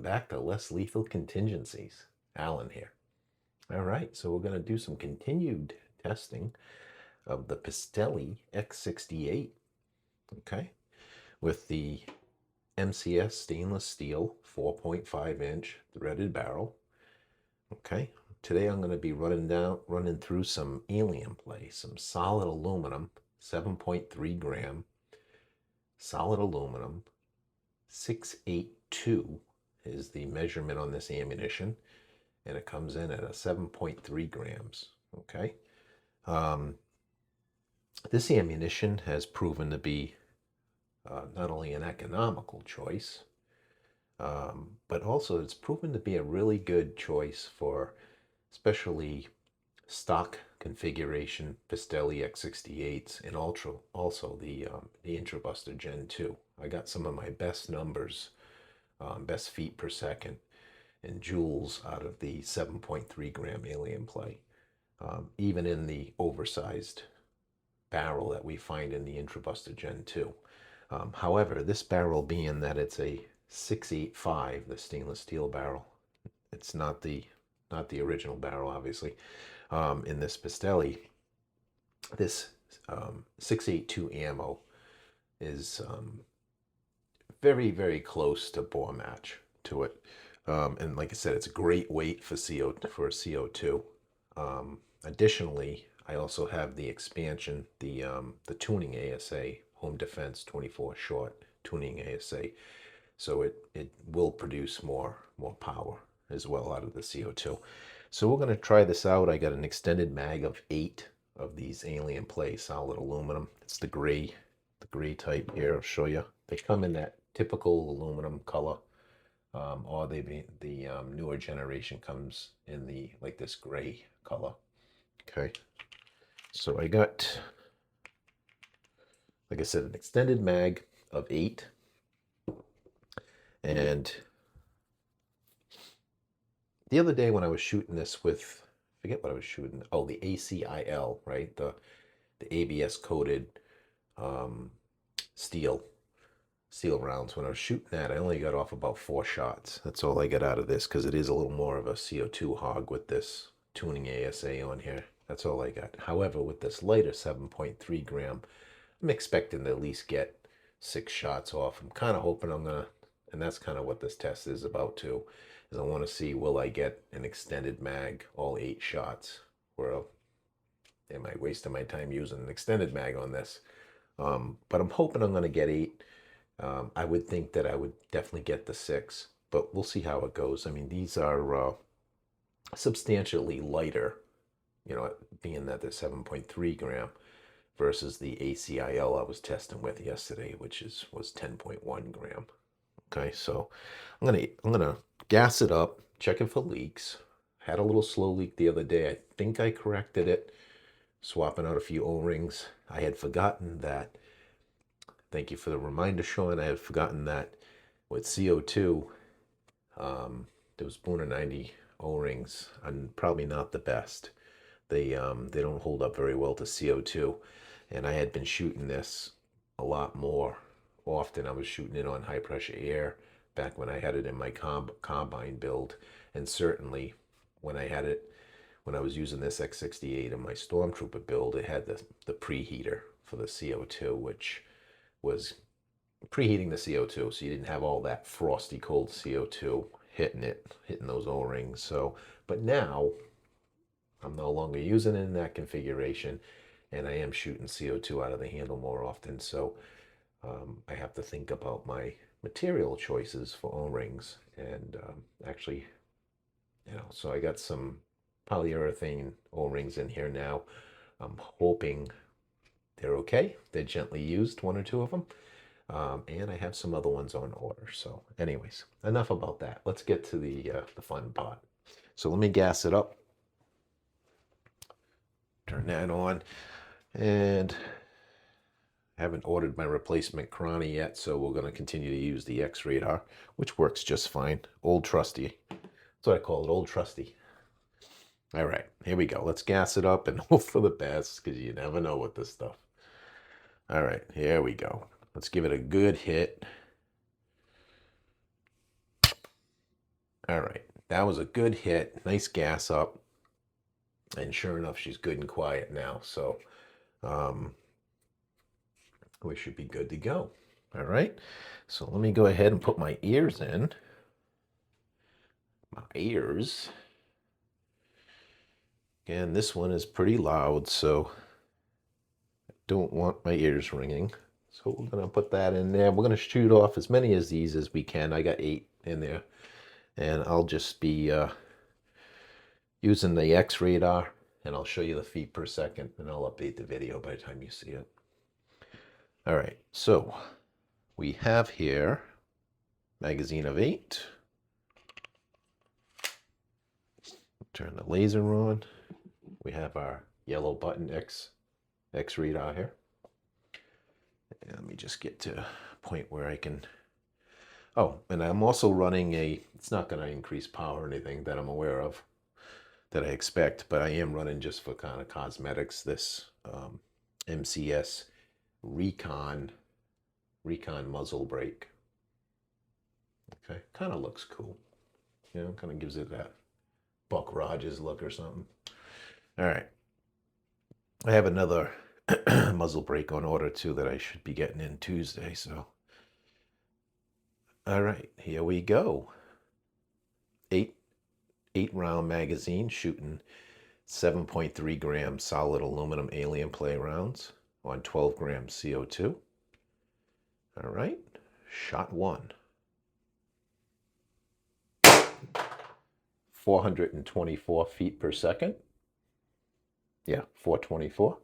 back to Less Lethal Contingencies. Alan here. All right, so we're going to do some continued testing of the Pistelle X-68, okay, with the MCS stainless steel 4.5-inch threaded barrel, okay. Today I'm going to be running through some alien play, some solid aluminum, 7.3 gram, solid aluminum, 682 is the measurement on this ammunition, and it comes in at a 7.3 grams. Okay. This ammunition has proven to be not only an economical choice, but also it's proven to be a really good choice for especially stock configuration Pistelle X-68s and also the Intrabuster Gen 2. I got some of my best numbers, best feet per second in joules out of the 7.3 gram alien play, even in the oversized barrel that we find in the Intrabuster Gen 2. However, this barrel, being that it's a 685, the stainless steel barrel, it's not the original barrel, obviously. In this Pistelle, this 682 ammo is very, very close to bore match to it. And like I said, it's a great weight for CO2. Additionally, I also have the expansion, the tuning ASA, Home Defense 24 short tuning ASA. So it will produce more power as well out of the CO2. So we're going to try this out. I got an extended mag of 8 of these alien play solid aluminum. It's the gray type here. I'll show you. They come in that typical aluminum color, or the newer generation comes in the like this gray color. Okay, so I got, like I said, an extended mag of 8, and the other day when I was shooting this with, I forget what I was shooting. Oh, the ACIL, right? The ABS coated steel rounds. When I was shooting that, I only got off about 4 shots. That's all I got out of this because it is a little more of a CO2 hog with this tuning ASA on here. That's all I got. However, with this lighter 7.3 gram, I'm expecting to at least get 6 shots off. I'm kind of hoping I'm gonna, and that's kind of what this test is about too, is I want to see, will I get an extended mag, all 8 shots, or am I wasting my time using an extended mag on this? But I'm hoping I'm going to get 8. I would think that I would definitely get the 6, but we'll see how it goes. I mean, these are substantially lighter, you know, being that they're 7.3 gram versus the ACIL I was testing with yesterday, which was 10.1 gram. Okay, so I'm gonna gas it up, checking for leaks. Had a little slow leak the other day. I think I corrected it, swapping out a few O-rings. I had forgotten that. Thank you for the reminder, Sean. I had forgotten that with CO2, those Booner 90 O-rings are probably not the best. They don't hold up very well to CO2, and I had been shooting this a lot more often. I was shooting it on high pressure air back when I had it in my combine build, and certainly when I was using this X-68 in my Stormtrooper build, it had the preheater for the CO2, which was preheating the CO2, so you didn't have all that frosty cold CO2 hitting those O-rings. So, but now I'm no longer using it in that configuration, and I am shooting CO2 out of the handle more often. So I have to think about my material choices for O-rings, and actually, you know, so I got some polyurethane O-rings in here now. I'm hoping they're okay. They're gently used, 1 or 2 of them. And I have some other ones on order. So anyways, enough about that. Let's get to the fun part. So let me gas it up. Turn that on. And I haven't ordered my replacement cranny yet, so we're going to continue to use the X-Radar, which works just fine. Old trusty. That's what I call it, old trusty. All right, here we go. Let's gas it up and hope for the best, because you never know with this stuff. All right, here we go. Let's give it a good hit. All right, that was a good hit. Nice gas up. And sure enough, she's good and quiet now. So we should be good to go. All right, so let me go ahead and put my ears in. My ears. Again, this one is pretty loud, so I don't want my ears ringing. So we're going to put that in there. We're going to shoot off as many of these as we can. I got 8 in there. And I'll just be using the X radar, and I'll show you the feet per second, and I'll update the video by the time you see it. All right, so we have here magazine of 8. Turn the laser on. We have our yellow button X radar here. And let me just get to a point where I can. Oh, and I'm also running it's not going to increase power or anything that I'm aware of, that I expect, but I am running just for kind of cosmetics, this MCS Recon muzzle brake. Okay, kind of looks cool. You know, kind of gives it that Buck Rogers look or something. All right. I have another muzzle brake on order too that I should be getting in Tuesday, so. All right, here we go. 8 round magazine shooting 7.3 gram solid aluminum alien play rounds on 12 grams CO2. All right, shot 1. 424 feet per second. Yeah, 424.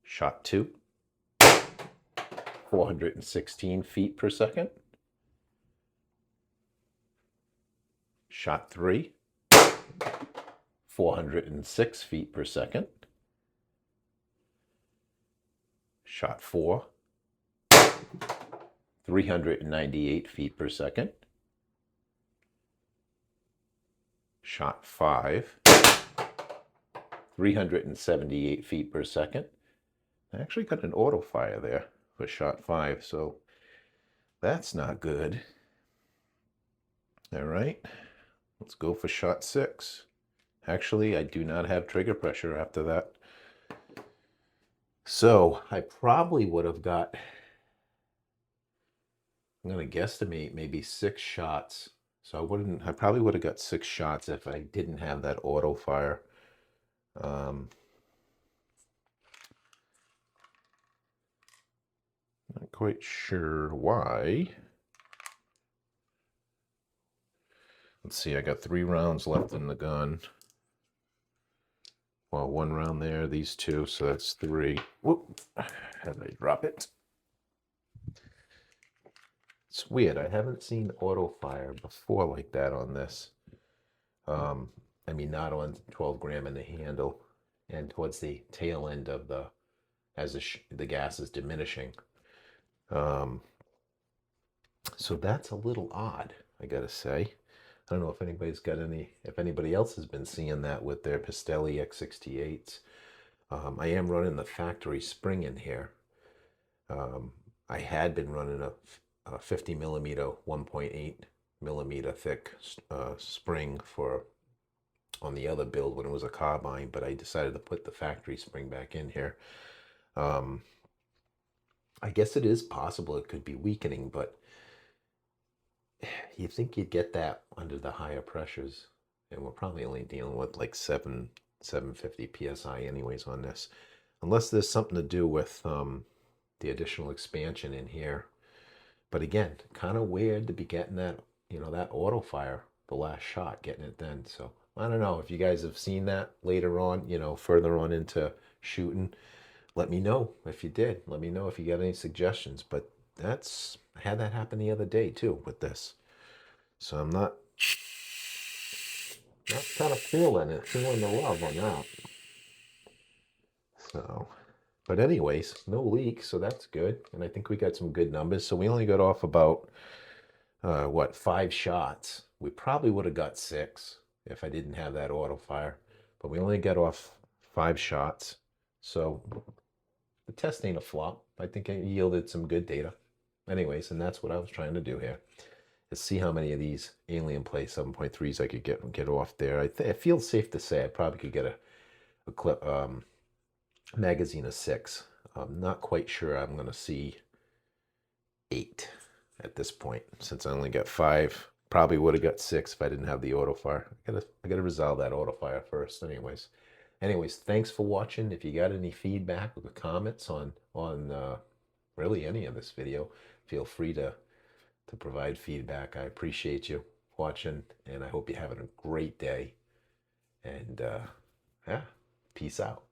Shot 2. 416 feet per second. Shot 3. 406 feet per second. Shot 4. 398 feet per second. Shot 5. 378 feet per second. I actually got an auto fire there for shot 5, so that's not good. All right, let's go for shot 6. Actually, I do not have trigger pressure after that. So I probably would have got, I'm going to guesstimate maybe 6 shots. So I probably would have got 6 shots if I didn't have that auto fire. Not quite sure why. Let's see, I got 3 rounds left in the gun. Well, 1 round there, these 2, so that's 3. Whoop, how did I drop it? It's weird, I haven't seen auto fire before like that on this. I mean, not on 12 gram in the handle, and towards the tail end of as the gas is diminishing. So that's a little odd, I gotta say. I don't know if if anybody else has been seeing that with their Pistelle X-68s. I am running the factory spring in here. I had been running a 50 millimeter, 1.8 millimeter thick spring on the other build when it was a carbine, but I decided to put the factory spring back in here. I guess it is possible it could be weakening, but you think you'd get that under the higher pressures, and we're probably only dealing with like 750 psi anyways on this, unless there's something to do with the additional expansion in here. But again, kind of weird to be getting that, that auto fire, the last shot, getting it then. So I don't know if you guys have seen that later on, further on into shooting. Let me know if you did. Let me know if you got any suggestions. But I had that happen the other day too with this. So I'm not kind of feeling the love on that. So, but anyways, no leak, so that's good. And I think we got some good numbers. So we only got off about, 5 shots. We probably would have got 6 if I didn't have that auto fire. But we only got off 5 shots. So the test ain't a flop. I think it yielded some good data. Anyways, and that's what I was trying to do here. Let's see how many of these Alien Play 7.3s I could get off there. It feels safe to say I probably could get a clip magazine of 6. I'm not quite sure I'm going to see 8 at this point, since I only got 5. Probably would have got 6 if I didn't have the auto fire. I gotta resolve that auto fire first. Anyways, thanks for watching. If you got any feedback or comments on really any of this video, feel free to provide feedback. I appreciate you watching, and I hope you're having a great day. And yeah, peace out.